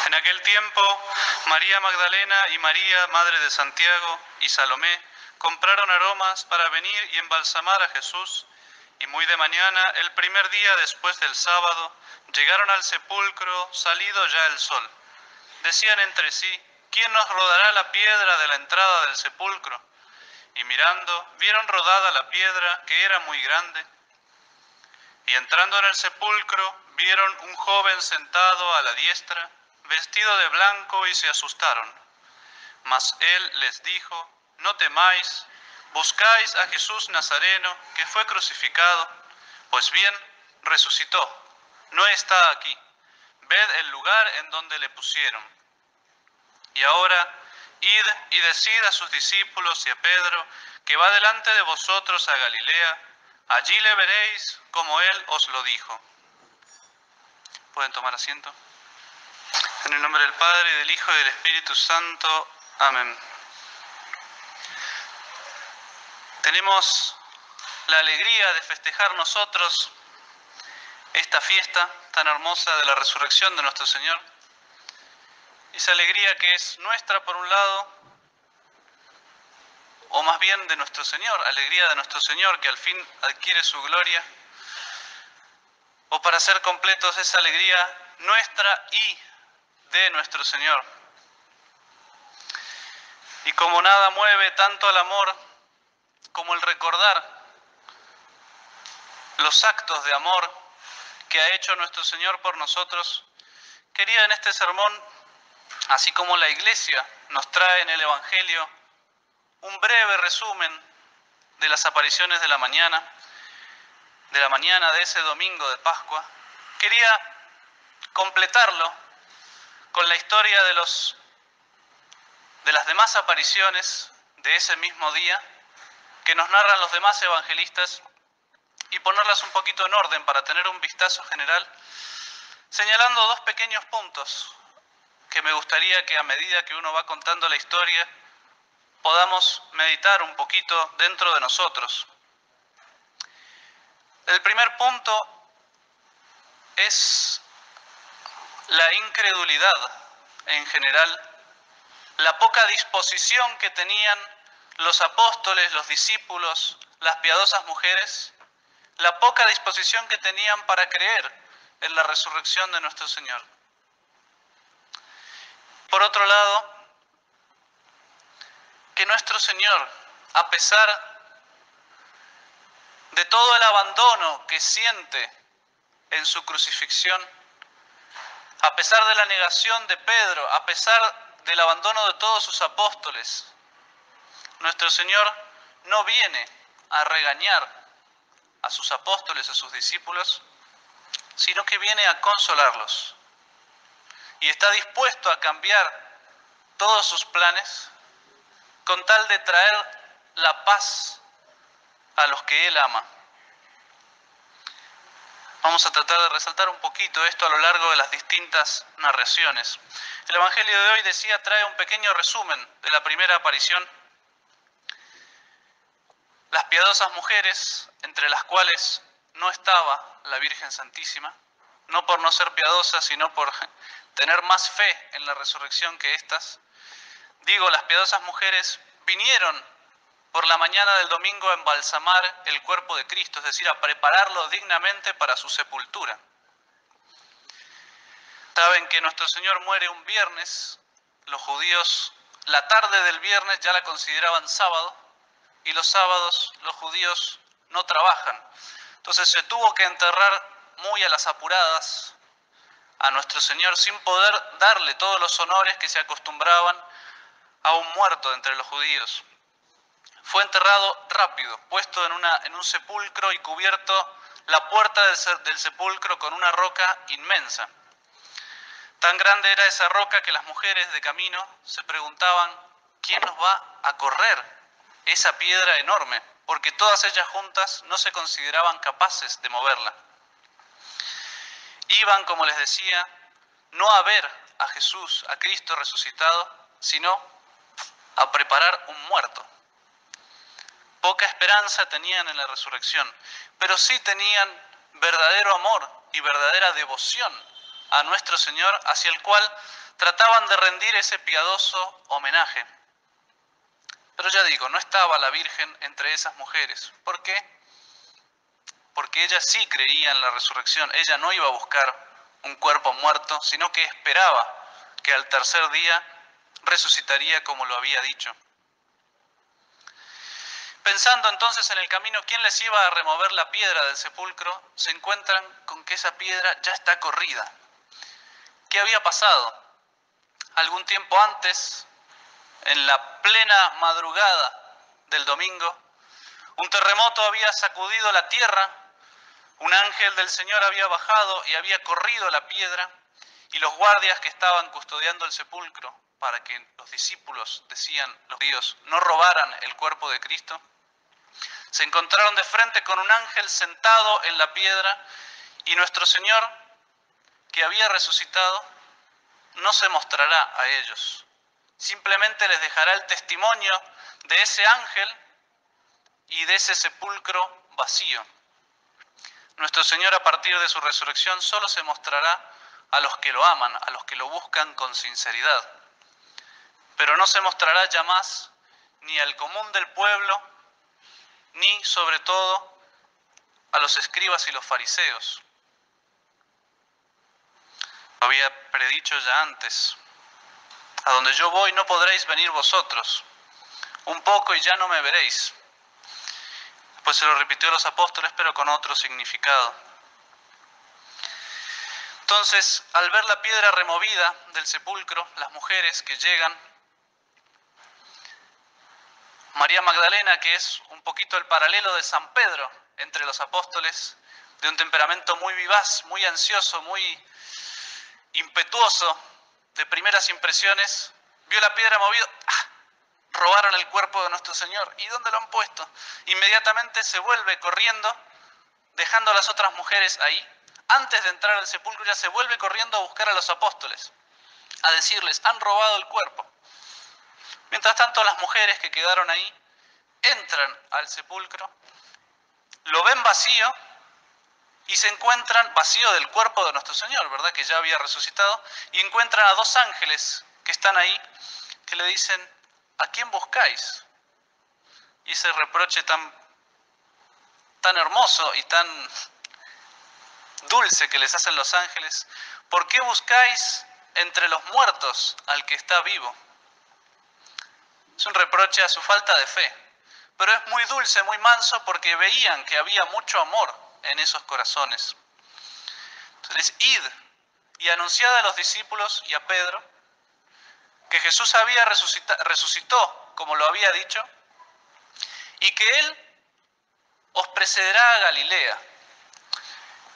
En aquel tiempo, María Magdalena y María, madre de Santiago, y Salomé compraron aromas para venir y embalsamar a Jesús, y muy de mañana, el primer día después del sábado, llegaron al sepulcro, salido ya el sol. Decían entre sí: ¿quién nos rodará la piedra de la entrada del sepulcro? Y mirando, vieron rodada la piedra, que era muy grande. Y entrando en el sepulcro, vieron un joven sentado a la diestra, vestido de blanco, y se asustaron. Mas él les dijo: no temáis, buscáis a Jesús Nazareno, que fue crucificado. Pues bien, resucitó, no está aquí. Ved el lugar en donde le pusieron. Y ahora, id y decid a sus discípulos y a Pedro, que va delante de vosotros a Galilea. Allí le veréis, como él os lo dijo. ¿Pueden tomar asiento? En el nombre del Padre, y del Hijo, y del Espíritu Santo. Amén. Tenemos la alegría de festejar nosotros esta fiesta tan hermosa de la resurrección de nuestro Señor. Esa alegría que es nuestra por un lado, o más bien de nuestro Señor, alegría de nuestro Señor que al fin adquiere su gloria, o para ser completos, esa alegría nuestra y de nuestro Señor. Y como nada mueve tanto al amor como el recordar los actos de amor que ha hecho nuestro Señor por nosotros, quería en este sermón, así como la Iglesia nos trae en el Evangelio un breve resumen de las apariciones de la mañana de ese domingo de Pascua, quería completarlo con la historia de las demás apariciones de ese mismo día que nos narran los demás evangelistas y ponerlas un poquito en orden para tener un vistazo general, señalando dos pequeños puntos que me gustaría que a medida que uno va contando la historia podamos meditar un poquito dentro de nosotros. El primer punto es la incredulidad en general, la poca disposición que tenían los apóstoles, los discípulos, las piadosas mujeres, la poca disposición que tenían para creer en la resurrección de nuestro Señor. Por otro lado, que nuestro Señor, a pesar de todo el abandono que siente en su crucifixión, a pesar de la negación de Pedro, a pesar del abandono de todos sus apóstoles, nuestro Señor no viene a regañar a sus apóstoles, a sus discípulos, sino que viene a consolarlos. Y está dispuesto a cambiar todos sus planes con tal de traer la paz a los que Él ama. Vamos a tratar de resaltar un poquito esto a lo largo de las distintas narraciones. El Evangelio de hoy, decía, trae un pequeño resumen de la primera aparición. Las piadosas mujeres, entre las cuales no estaba la Virgen Santísima, no por no ser piadosas, sino por tener más fe en la resurrección que éstas. Digo, las piadosas mujeres vinieron por la mañana del domingo a embalsamar el cuerpo de Cristo, es decir, a prepararlo dignamente para su sepultura. Saben que nuestro Señor muere un viernes, los judíos la tarde del viernes ya la consideraban sábado, y los sábados los judíos no trabajan. Entonces se tuvo que enterrar muy a las apuradas a nuestro Señor sin poder darle todos los honores que se acostumbraban a un muerto entre los judíos. Fue enterrado rápido, puesto en un sepulcro y cubierto la puerta del sepulcro con una roca inmensa. Tan grande era esa roca que las mujeres de camino se preguntaban: ¿quién nos va a correr esa piedra enorme? Porque todas ellas juntas no se consideraban capaces de moverla. Iban, como les decía, no a ver a Jesús, a Cristo resucitado, sino a preparar un muerto. Poca esperanza tenían en la resurrección, pero sí tenían verdadero amor y verdadera devoción a nuestro Señor, hacia el cual trataban de rendir ese piadoso homenaje. Pero ya digo, no estaba la Virgen entre esas mujeres. ¿Por qué? Porque ella sí creía en la resurrección. Ella no iba a buscar un cuerpo muerto, sino que esperaba que al tercer día resucitaría como lo había dicho. Pensando entonces en el camino, ¿quién les iba a remover la piedra del sepulcro? Se encuentran con que esa piedra ya está corrida. ¿Qué había pasado? Algún tiempo antes, en la plena madrugada del domingo, un terremoto había sacudido la tierra, un ángel del Señor había bajado y había corrido la piedra, y los guardias que estaban custodiando el sepulcro para que los discípulos, decían los judíos, no robaran el cuerpo de Cristo, se encontraron de frente con un ángel sentado en la piedra, y nuestro Señor, que había resucitado, no se mostrará a ellos. Simplemente les dejará el testimonio de ese ángel y de ese sepulcro vacío. Nuestro Señor, a partir de su resurrección, solo se mostrará a los que lo aman, a los que lo buscan con sinceridad. Pero no se mostrará ya más ni al común del pueblo, ni, sobre todo, a los escribas y los fariseos. Lo había predicho ya antes. A donde yo voy no podréis venir vosotros. Un poco y ya no me veréis. Pues se lo repitió a los apóstoles, pero con otro significado. Entonces, al ver la piedra removida del sepulcro, las mujeres que llegan, María Magdalena, que es un poquito el paralelo de San Pedro entre los apóstoles, de un temperamento muy vivaz, muy ansioso, muy impetuoso, de primeras impresiones, vio la piedra movida, robaron el cuerpo de nuestro Señor. ¿Y dónde lo han puesto? Inmediatamente se vuelve corriendo, dejando a las otras mujeres ahí. Antes de entrar al sepulcro ya se vuelve corriendo a buscar a los apóstoles, a decirles, han robado el cuerpo. Mientras tanto, las mujeres que quedaron ahí entran al sepulcro, lo ven vacío y se encuentran vacío del cuerpo de nuestro Señor, ¿verdad? Que ya había resucitado, y encuentran a dos ángeles que están ahí, que le dicen, ¿a quién buscáis? Y ese reproche tan hermoso y tan dulce que les hacen los ángeles, ¿por qué buscáis entre los muertos al que está vivo? Es un reproche a su falta de fe, pero es muy dulce, muy manso, porque veían que había mucho amor en esos corazones. Entonces, id y anunciad a los discípulos y a Pedro que Jesús había resucitó, como lo había dicho, y que Él os precederá a Galilea.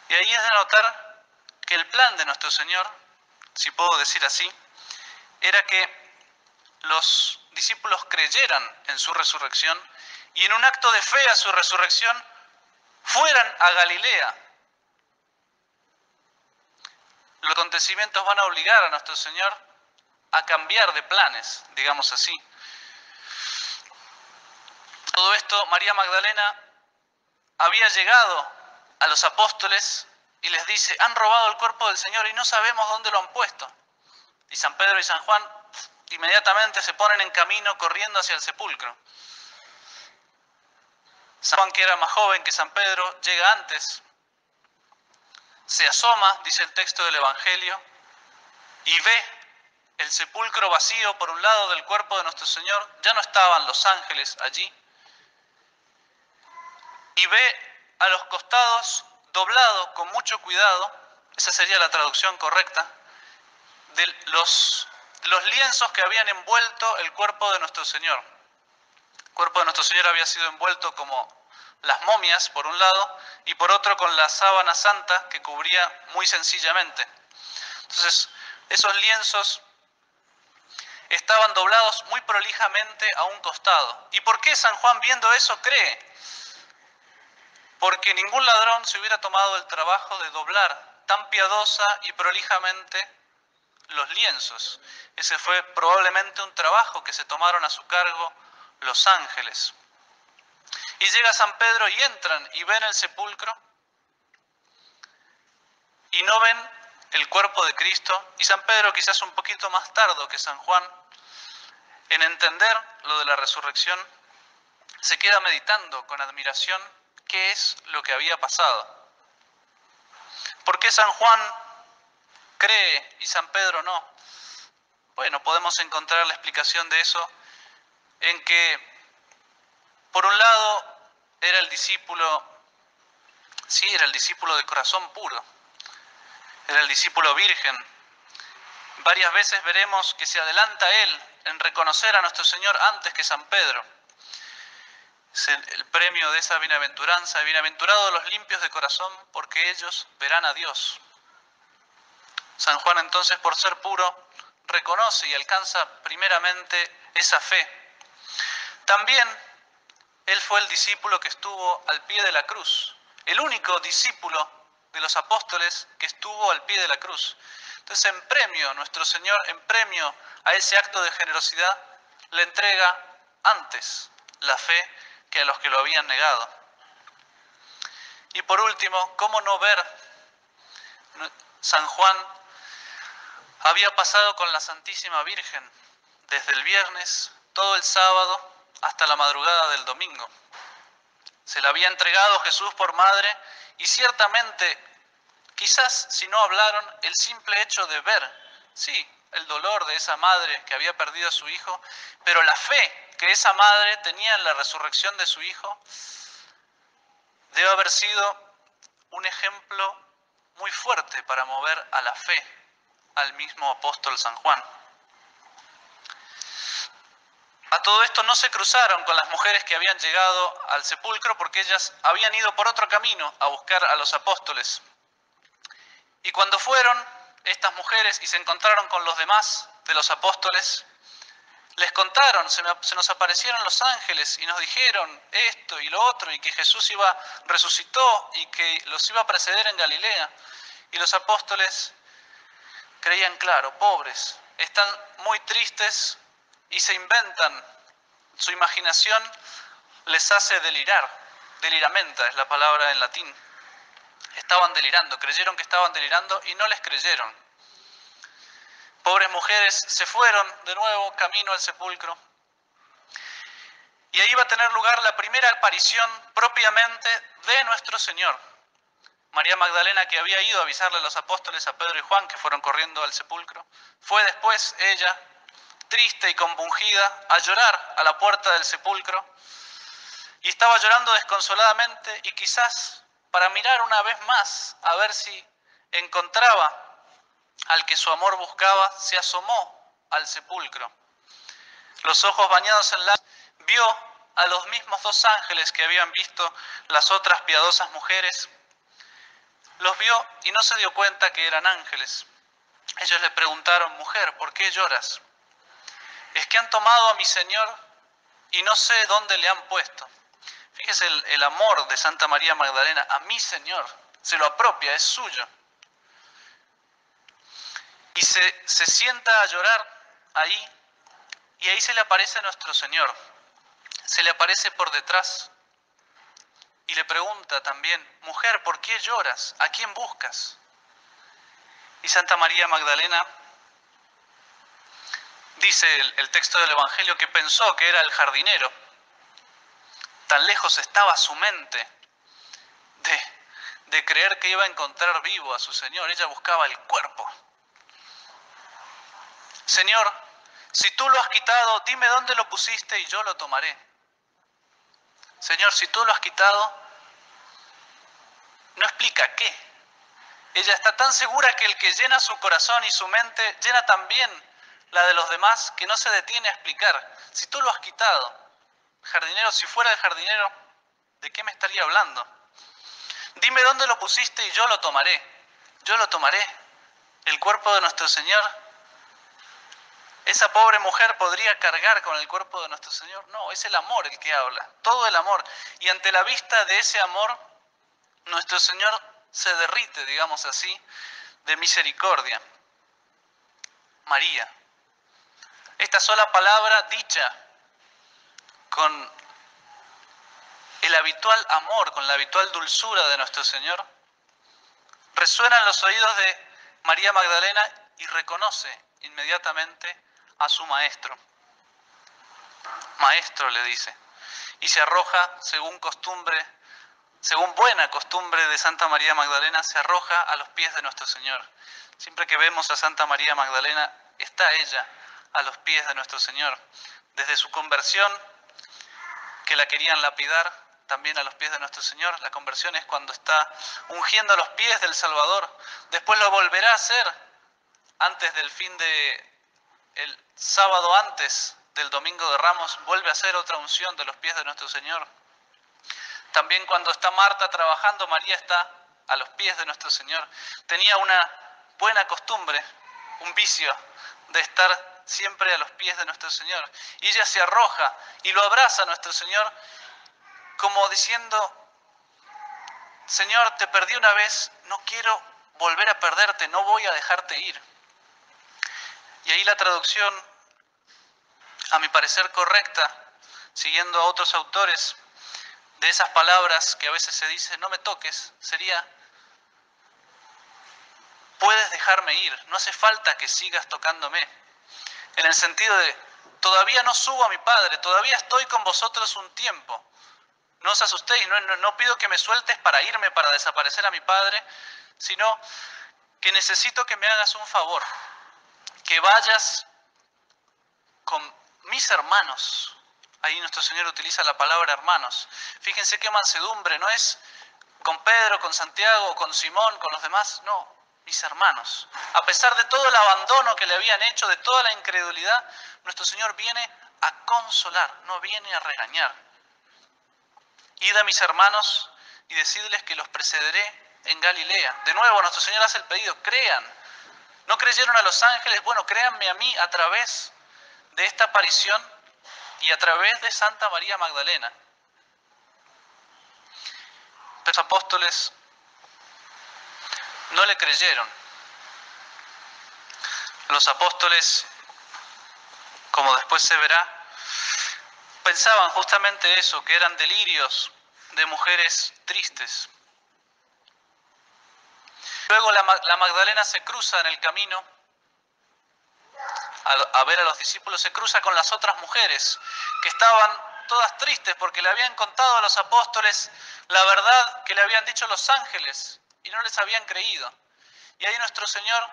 Y ahí es de notar que el plan de nuestro Señor, si puedo decir así, era que los discípulos creyeran en su resurrección y en un acto de fe a su resurrección fueran a Galilea. Los acontecimientos van a obligar a nuestro Señor a cambiar de planes, digamos así. Todo esto, María Magdalena había llegado a los apóstoles y les dice, han robado el cuerpo del Señor y no sabemos dónde lo han puesto. Y San Pedro y San Juan inmediatamente se ponen en camino corriendo hacia el sepulcro. San Juan, que era más joven que San Pedro, llega antes, se asoma, dice el texto del Evangelio, y ve el sepulcro vacío por un lado del cuerpo de nuestro Señor, ya no estaban los ángeles allí, y ve a los costados doblado con mucho cuidado, esa sería la traducción correcta, de los lienzos que habían envuelto el cuerpo de nuestro Señor. El cuerpo de nuestro Señor había sido envuelto como las momias por un lado y por otro con la sábana santa que cubría muy sencillamente. Entonces, esos lienzos estaban doblados muy prolijamente a un costado. ¿Y por qué San Juan, viendo eso, cree? Porque ningún ladrón se hubiera tomado el trabajo de doblar tan piadosa y prolijamente los lienzos. Ese fue probablemente un trabajo que se tomaron a su cargo los ángeles. Y llega San Pedro y entran y ven el sepulcro y no ven el cuerpo de Cristo, y San Pedro, quizás un poquito más tardo que San Juan, en entender lo de la resurrección, se queda meditando con admiración qué es lo que había pasado. ¿Por qué San Juan cree y San Pedro no? Bueno, podemos encontrar la explicación de eso en que, por un lado, era el discípulo de corazón puro, era el discípulo virgen. Varias veces veremos que se adelanta él en reconocer a nuestro Señor antes que San Pedro. Es el premio de esa bienaventuranza: bienaventurados los limpios de corazón, porque ellos verán a Dios. San Juan, entonces, por ser puro, reconoce y alcanza primeramente esa fe. También él fue el discípulo que estuvo al pie de la cruz, el único discípulo de los apóstoles que estuvo al pie de la cruz. Entonces, en premio, nuestro Señor, en premio a ese acto de generosidad, le entrega antes la fe que a los que lo habían negado. Y por último, ¿cómo no ver? San Juan había pasado con la Santísima Virgen desde el viernes, todo el sábado, hasta la madrugada del domingo. Se la había entregado Jesús por madre, y ciertamente, quizás si no hablaron, el simple hecho de ver, sí, el dolor de esa madre que había perdido a su hijo, pero la fe que esa madre tenía en la resurrección de su hijo, debe haber sido un ejemplo muy fuerte para mover a la fe al mismo apóstol San Juan. A todo esto no se cruzaron con las mujeres que habían llegado al sepulcro, porque ellas habían ido por otro camino a buscar a los apóstoles. Y cuando fueron estas mujeres y se encontraron con los demás de los apóstoles, les contaron: se nos aparecieron los ángeles y nos dijeron esto y lo otro, y que Jesús resucitó y que los iba a preceder en Galilea. Y los apóstoles creían, claro, pobres, están muy tristes y se inventan, su imaginación les hace delirar, deliramenta es la palabra en latín. Estaban delirando, creyeron que estaban delirando y no les creyeron. Pobres mujeres se fueron de nuevo camino al sepulcro. Y ahí va a tener lugar la primera aparición propiamente de nuestro Señor. María Magdalena, que había ido a avisarle a los apóstoles, a Pedro y Juan, que fueron corriendo al sepulcro, fue después ella, triste y compungida, a llorar a la puerta del sepulcro. Y estaba llorando desconsoladamente, y quizás para mirar una vez más a ver si encontraba al que su amor buscaba, se asomó al sepulcro. Los ojos bañados en lágrimas, vio a los mismos dos ángeles que habían visto las otras piadosas mujeres. Los vio y no se dio cuenta que eran ángeles. Ellos le preguntaron: mujer, ¿por qué lloras? Es que han tomado a mi Señor y no sé dónde le han puesto. Fíjese el amor de Santa María Magdalena a mi Señor, se lo apropia, es suyo. Y se sienta a llorar ahí, y ahí se le aparece nuestro Señor. Se le aparece por detrás y le pregunta también: mujer, ¿por qué lloras? ¿A quién buscas? Y Santa María Magdalena, dice el texto del Evangelio, que pensó que era el jardinero. Tan lejos estaba su mente de creer que iba a encontrar vivo a su Señor. Ella buscaba el cuerpo. Señor, si tú lo has quitado, dime dónde lo pusiste y yo lo tomaré. Señor, si tú lo has quitado, no explica qué. Ella está tan segura que el que llena su corazón y su mente llena también la de los demás, que no se detiene a explicar. Si tú lo has quitado, jardinero, si fuera el jardinero, ¿de qué me estaría hablando? Dime dónde lo pusiste y yo lo tomaré. Yo lo tomaré. El cuerpo de nuestro Señor. ¿Esa pobre mujer podría cargar con el cuerpo de nuestro Señor? No, es el amor el que habla, todo el amor. Y ante la vista de ese amor, nuestro Señor se derrite, digamos así, de misericordia. María. Esta sola palabra dicha con el habitual amor, con la habitual dulzura de nuestro Señor, resuena en los oídos María Magdalena y reconoce inmediatamente a su maestro. Maestro, le dice, y se arroja, según buena costumbre de Santa María Magdalena, se arroja a los pies de nuestro Señor. Siempre que vemos a Santa María Magdalena, está ella a los pies de nuestro Señor. Desde su conversión, que la querían lapidar, también a los pies de nuestro Señor. La conversión es cuando está ungiendo los pies del Salvador. Después lo volverá a hacer antes del fin el sábado antes del Domingo de Ramos, vuelve a hacer otra unción de los pies de nuestro Señor. También cuando está Marta trabajando, María está a los pies de nuestro Señor. Tenía una buena costumbre, un vicio de estar siempre a los pies de nuestro Señor. Y ella se arroja y lo abraza a nuestro Señor como diciendo: Señor, te perdí una vez, no quiero volver a perderte, no voy a dejarte ir. Y ahí la traducción, a mi parecer correcta, siguiendo a otros autores, de esas palabras que a veces se dice, no me toques, sería: puedes dejarme ir, no hace falta que sigas tocándome. En el sentido de, todavía no subo a mi Padre, todavía estoy con vosotros un tiempo. No os asustéis, no pido que me sueltes para irme, para desaparecer a mi Padre, sino que necesito que me hagas un favor, que vayas con mis hermanos. Ahí nuestro Señor utiliza la palabra hermanos. Fíjense qué mansedumbre, no es con Pedro, con Santiago, con Simón, con los demás, no, mis hermanos. A pesar de todo el abandono que le habían hecho, de toda la incredulidad, nuestro Señor viene a consolar, no viene a regañar. Id a mis hermanos y decidles que los precederé en Galilea. De nuevo, nuestro Señor hace el pedido, crean. ¿No creyeron a los ángeles? Bueno, créanme a mí a través de esta aparición y a través de Santa María Magdalena. Los apóstoles no le creyeron. Los apóstoles, como después se verá, pensaban justamente eso, que eran delirios de mujeres tristes. Luego la Magdalena se cruza en el camino a ver a los discípulos, se cruza con las otras mujeres que estaban todas tristes porque le habían contado a los apóstoles la verdad que le habían dicho los ángeles y no les habían creído. Y ahí nuestro Señor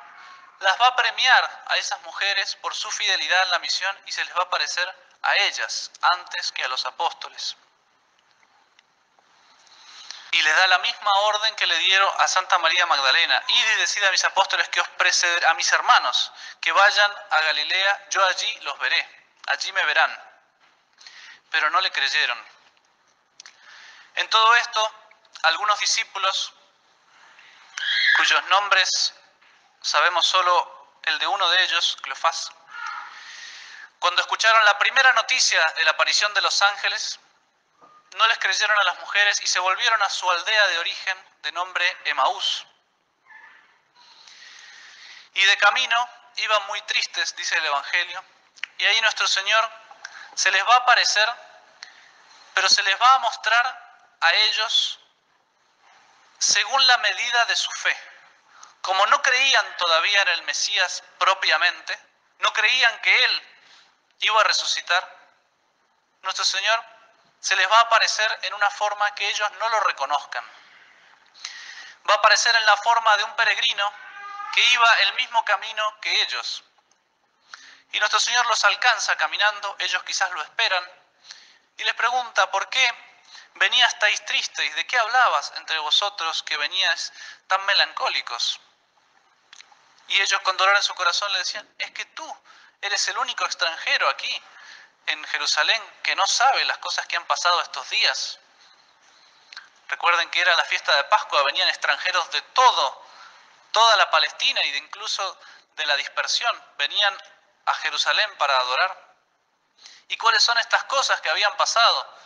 las va a premiar a esas mujeres por su fidelidad en la misión y se les va a aparecer a ellas antes que a los apóstoles. Y les da la misma orden que le dieron a Santa María Magdalena: id y decid a mis apóstoles que os precederán, a mis hermanos, que vayan a Galilea, yo allí los veré, allí me verán. Pero no le creyeron. En todo esto, algunos discípulos, cuyos nombres sabemos solo el de uno de ellos, Cleofás, cuando escucharon la primera noticia de la aparición de los ángeles, no les creyeron a las mujeres y se volvieron a su aldea de origen, de nombre Emaús. Y de camino iban muy tristes, dice el Evangelio, y ahí nuestro Señor se les va a aparecer, pero se les va a mostrar a ellos según la medida de su fe. Como no creían todavía en el Mesías propiamente, no creían que Él iba a resucitar, nuestro Señor se les va a aparecer en una forma que ellos no lo reconozcan. Va a aparecer en la forma de un peregrino que iba el mismo camino que ellos. Y nuestro Señor los alcanza caminando, ellos quizás lo esperan, y les pregunta: ¿por qué estáis tristes? ¿De qué hablabas entre vosotros que veníais tan melancólicos? Y ellos con dolor en su corazón le decían: es que tú eres el único extranjero aquí en Jerusalén que no sabe las cosas que han pasado estos días. Recuerden que era la fiesta de Pascua, venían extranjeros de toda la Palestina y incluso de la dispersión, venían a Jerusalén para adorar. ¿Y cuáles son estas cosas que habían pasado?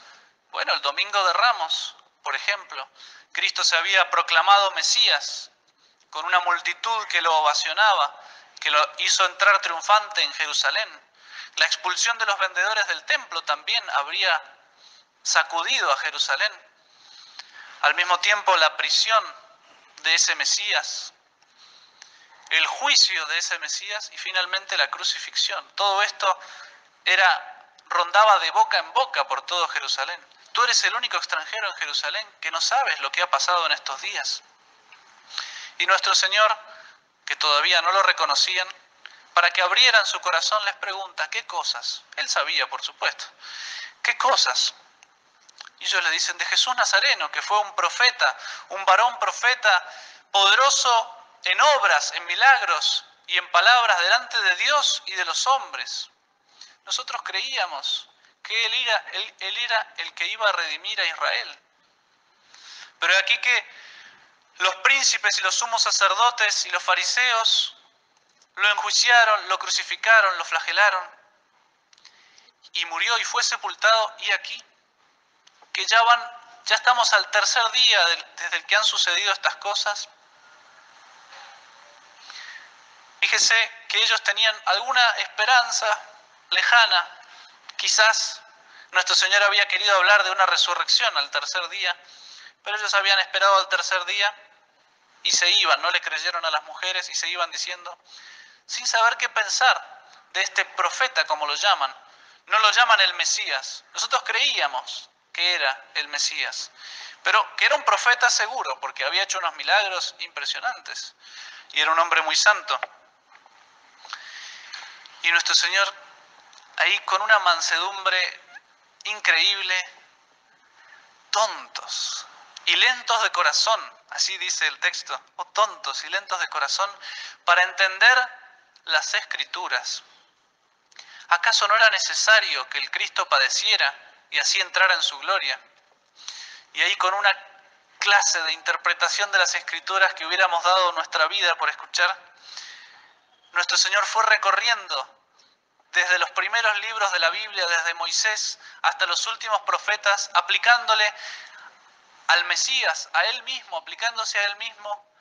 Bueno, el Domingo de Ramos, por ejemplo, Cristo se había proclamado Mesías con una multitud que lo ovacionaba, que lo hizo entrar triunfante en Jerusalén. La expulsión de los vendedores del templo también habría sacudido a Jerusalén. Al mismo tiempo, la prisión de ese Mesías, el juicio de ese Mesías y finalmente la crucifixión. Todo esto rondaba de boca en boca por todo Jerusalén. Tú eres el único extranjero en Jerusalén que no sabes lo que ha pasado en estos días. Y nuestro Señor, que todavía no lo reconocían, para que abrieran su corazón les pregunta, ¿qué cosas? Él sabía, por supuesto. ¿Qué cosas? Y ellos le dicen, de Jesús Nazareno, que fue un profeta, un varón profeta, poderoso en obras, en milagros y en palabras delante de Dios y de los hombres. Nosotros creíamos que él era el que iba a redimir a Israel. Pero aquí que los príncipes y los sumos sacerdotes y los fariseos lo enjuiciaron, lo crucificaron, lo flagelaron y murió y fue sepultado. Y aquí que ya estamos al tercer día desde el que han sucedido estas cosas. Fíjese que ellos tenían alguna esperanza lejana. Quizás nuestro Señor había querido hablar de una resurrección al tercer día, pero ellos habían esperado al tercer día y se iban, no le creyeron a las mujeres y se iban diciendo, sin saber qué pensar de este profeta, como lo llaman. No lo llaman el Mesías. Nosotros creíamos que era el Mesías, pero que era un profeta seguro, porque había hecho unos milagros impresionantes y era un hombre muy santo. Y nuestro Señor, ahí con una mansedumbre increíble, tontos y lentos de corazón, así dice el texto, tontos y lentos de corazón, para entender las Escrituras. ¿Acaso no era necesario que el Cristo padeciera y así entrara en su gloria? Y ahí con una clase de interpretación de las Escrituras que hubiéramos dado nuestra vida por escuchar, nuestro Señor fue recorriendo desde los primeros libros de la Biblia, desde Moisés hasta los últimos profetas, aplicándole al Mesías, a Él mismo, aplicándose a Él mismo,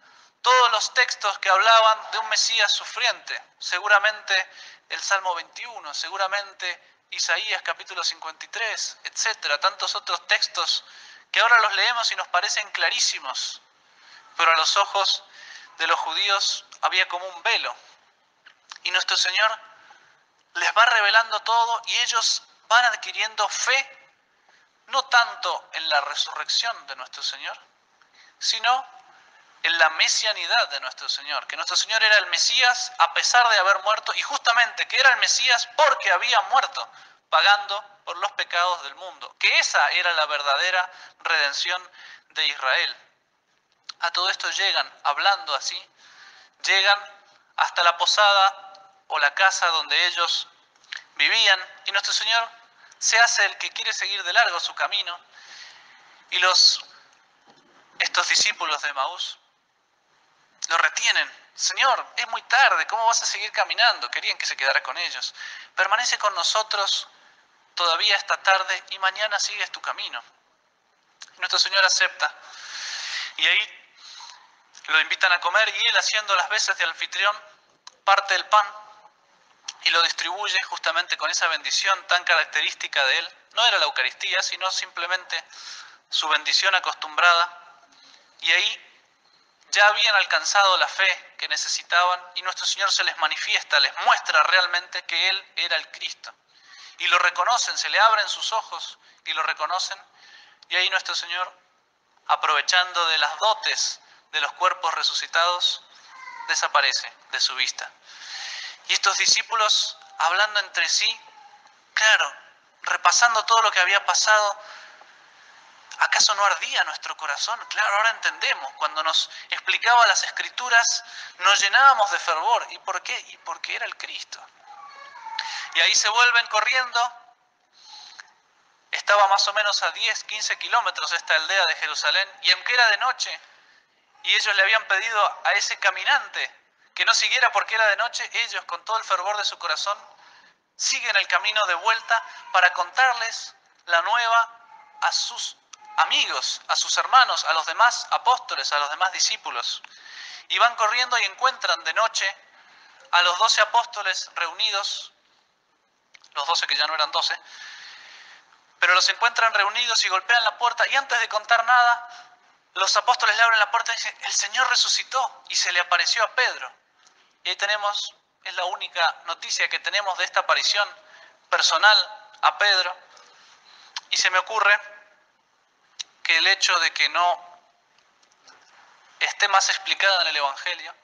todos los textos que hablaban de un Mesías sufriente, seguramente el Salmo 21, seguramente Isaías capítulo 53, etcétera, tantos otros textos que ahora los leemos y nos parecen clarísimos, pero a los ojos de los judíos había como un velo. Y nuestro Señor les va revelando todo y ellos van adquiriendo fe, no tanto en la resurrección de nuestro Señor, sino en la mesianidad de nuestro Señor, que nuestro Señor era el Mesías a pesar de haber muerto, y justamente que era el Mesías porque había muerto, pagando por los pecados del mundo, que esa era la verdadera redención de Israel. A todo esto llegan, hablando así, llegan hasta la posada o la casa donde ellos vivían, y nuestro Señor se hace el que quiere seguir de largo su camino, y estos discípulos de Emaús lo retienen. Señor, es muy tarde, ¿cómo vas a seguir caminando? Querían que se quedara con ellos. Permanece con nosotros todavía esta tarde y mañana sigues tu camino. Y nuestro Señor acepta. Y ahí lo invitan a comer y Él, haciendo las veces de anfitrión, parte el pan y lo distribuye justamente con esa bendición tan característica de Él. No era la Eucaristía, sino simplemente su bendición acostumbrada. Y ahí ya habían alcanzado la fe que necesitaban y nuestro Señor se les manifiesta, les muestra realmente que Él era el Cristo. Y lo reconocen, se le abren sus ojos y lo reconocen. Y ahí nuestro Señor, aprovechando de las dotes de los cuerpos resucitados, desaparece de su vista. Y estos discípulos, hablando entre sí, claro, repasando todo lo que había pasado, ¿acaso no ardía nuestro corazón? Claro, ahora entendemos. Cuando nos explicaba las Escrituras, nos llenábamos de fervor. ¿Y por qué? Y porque era el Cristo. Y ahí se vuelven corriendo. Estaba más o menos a 10, 15 kilómetros esta aldea de Jerusalén. Y aunque era de noche, y ellos le habían pedido a ese caminante que no siguiera porque era de noche, ellos, con todo el fervor de su corazón, siguen el camino de vuelta para contarles la nueva a sus amigos, a sus hermanos, a los demás apóstoles, a los demás discípulos. Y van corriendo y encuentran de noche a los 12 apóstoles reunidos, los 12 que ya no eran 12, pero los encuentran reunidos y golpean la puerta, y antes de contar nada, los apóstoles le abren la puerta y dicen, el Señor resucitó, y se le apareció a Pedro. Y ahí tenemos, es la única noticia que tenemos de esta aparición personal a Pedro. Y se me ocurre que el hecho de que no esté más explicada en el Evangelio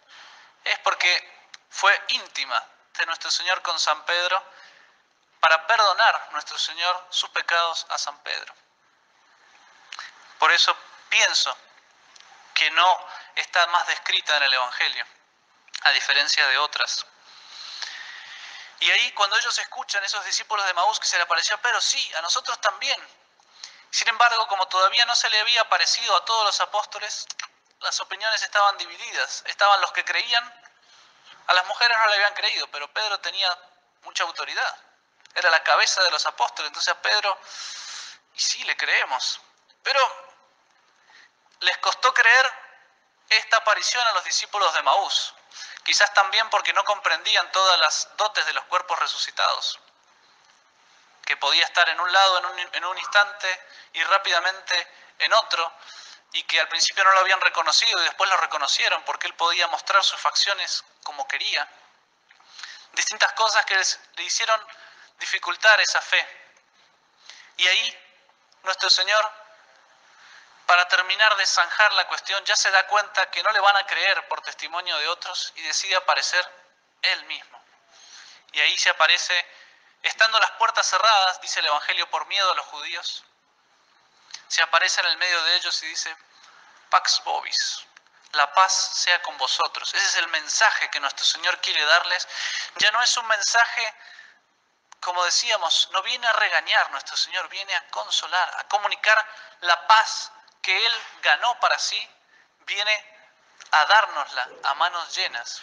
es porque fue íntima de nuestro Señor con San Pedro para perdonar nuestro Señor sus pecados a San Pedro. Por eso pienso que no está más descrita en el Evangelio, a diferencia de otras. Y ahí cuando ellos escuchan, esos discípulos de Emaús, que se le apareció a Pedro, sí, a nosotros también. Sin embargo, como todavía no se le había aparecido a todos los apóstoles, las opiniones estaban divididas. Estaban los que creían, a las mujeres no le habían creído, pero Pedro tenía mucha autoridad. Era la cabeza de los apóstoles, entonces a Pedro, y sí, le creemos. Pero les costó creer esta aparición a los discípulos de Emaús. Quizás también porque no comprendían todas las dotes de los cuerpos resucitados. Que podía estar en un lado en un instante y rápidamente en otro, y que al principio no lo habían reconocido y después lo reconocieron porque él podía mostrar sus facciones como quería. Distintas cosas que le hicieron dificultar esa fe. Y ahí nuestro Señor, para terminar de zanjar la cuestión, ya se da cuenta que no le van a creer por testimonio de otros y decide aparecer Él mismo. Y ahí se aparece, estando las puertas cerradas, dice el Evangelio, por miedo a los judíos, se aparece en el medio de ellos y dice: Pax vobis, la paz sea con vosotros. Ese es el mensaje que nuestro Señor quiere darles. Ya no es un mensaje, como decíamos, no viene a regañar, nuestro Señor viene a consolar, a comunicar la paz que Él ganó para sí, viene a dárnosla a manos llenas.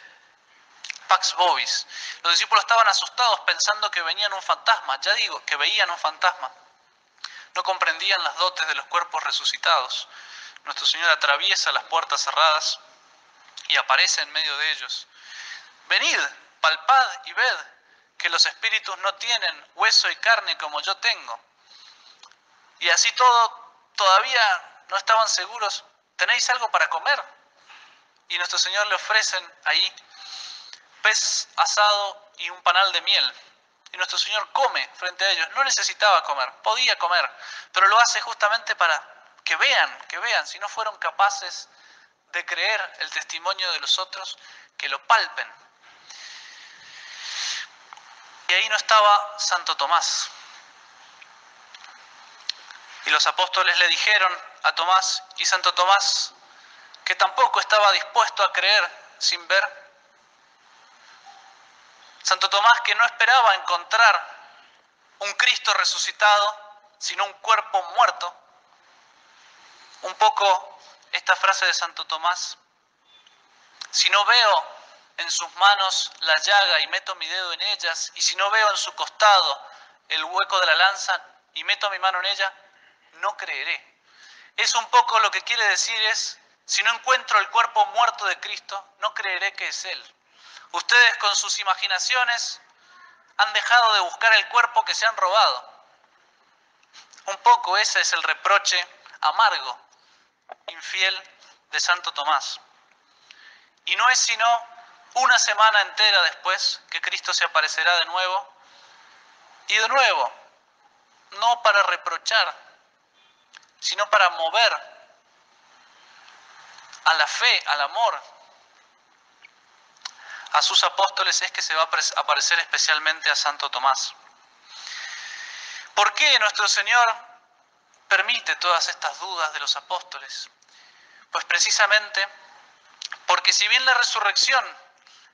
Pax vobis. Los discípulos estaban asustados pensando que venían un fantasma, ya digo, que veían un fantasma. No comprendían las dotes de los cuerpos resucitados. Nuestro Señor atraviesa las puertas cerradas y aparece en medio de ellos. Venid, palpad y ved que los espíritus no tienen hueso y carne como yo tengo. Y así todavía no estaban seguros. ¿Tenéis algo para comer? Y nuestro Señor le ofrecen ahí pez asado y un panal de miel. Y nuestro Señor come frente a ellos. No necesitaba comer, podía comer, pero lo hace justamente para que vean, si no fueron capaces de creer el testimonio de los otros, que lo palpen. Y ahí no estaba Santo Tomás. Y los apóstoles le dijeron a Tomás, y Santo Tomás, que tampoco estaba dispuesto a creer sin ver. Santo Tomás, que no esperaba encontrar un Cristo resucitado, sino un cuerpo muerto. Un poco esta frase de Santo Tomás: si no veo en sus manos la llaga y meto mi dedo en ellas, y si no veo en su costado el hueco de la lanza y meto mi mano en ella, no creeré. Es un poco lo que quiere decir es: si no encuentro el cuerpo muerto de Cristo, no creeré que es Él. Ustedes con sus imaginaciones han dejado de buscar el cuerpo que se han robado. Un poco ese es el reproche amargo, infiel de Santo Tomás. Y no es sino una semana entera después que Cristo se aparecerá de nuevo, y de nuevo, no para reprochar, sino para mover a la fe, al amor. A sus apóstoles es que se va a aparecer especialmente a Santo Tomás. ¿Por qué nuestro Señor permite todas estas dudas de los apóstoles? Pues precisamente porque si bien la resurrección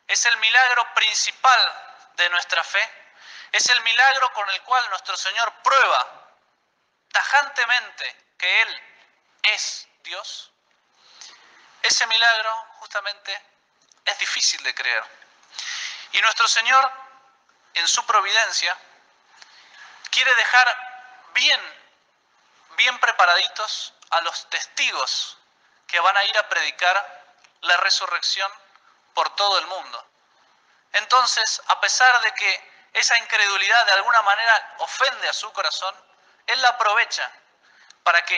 es el milagro principal de nuestra fe, es el milagro con el cual nuestro Señor prueba tajantemente que Él es Dios, ese milagro justamente es difícil de creer. Y nuestro Señor, en su providencia, quiere dejar bien preparaditos a los testigos que van a ir a predicar la resurrección por todo el mundo. Entonces, a pesar de que esa incredulidad de alguna manera ofende a su corazón, Él la aprovecha para que,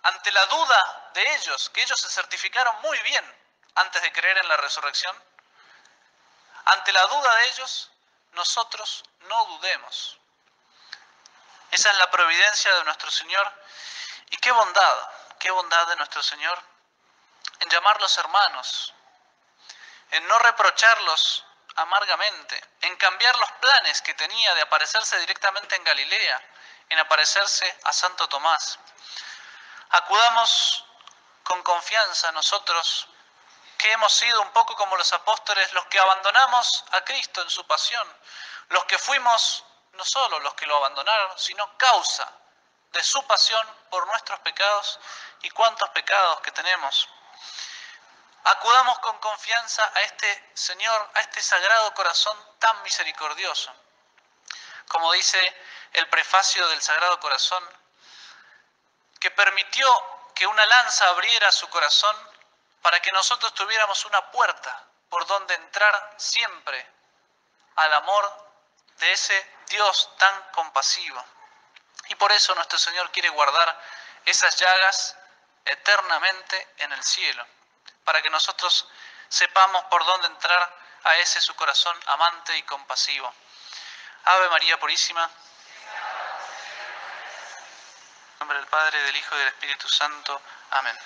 ante la duda de ellos, que ellos se certificaron muy bien antes de creer en la resurrección, ante la duda de ellos, nosotros no dudemos. Esa es la providencia de nuestro Señor. Y qué bondad de nuestro Señor en llamarlos hermanos, en no reprocharlos amargamente, en cambiar los planes que tenía de aparecerse directamente en Galilea, en aparecerse a Santo Tomás. Acudamos con confianza nosotros, que hemos sido un poco como los apóstoles, los que abandonamos a Cristo en su pasión, los que fuimos no solo los que lo abandonaron, sino causa de su pasión por nuestros pecados y cuántos pecados que tenemos. Acudamos con confianza a este Señor, a este Sagrado Corazón tan misericordioso. Como dice el prefacio del Sagrado Corazón, que permitió que una lanza abriera su corazón para que nosotros tuviéramos una puerta por donde entrar siempre al amor de ese Dios tan compasivo. Y por eso nuestro Señor quiere guardar esas llagas eternamente en el cielo, para que nosotros sepamos por dónde entrar a ese su corazón amante y compasivo. Ave María Purísima. En nombre del Padre, del Hijo y del Espíritu Santo. Amén.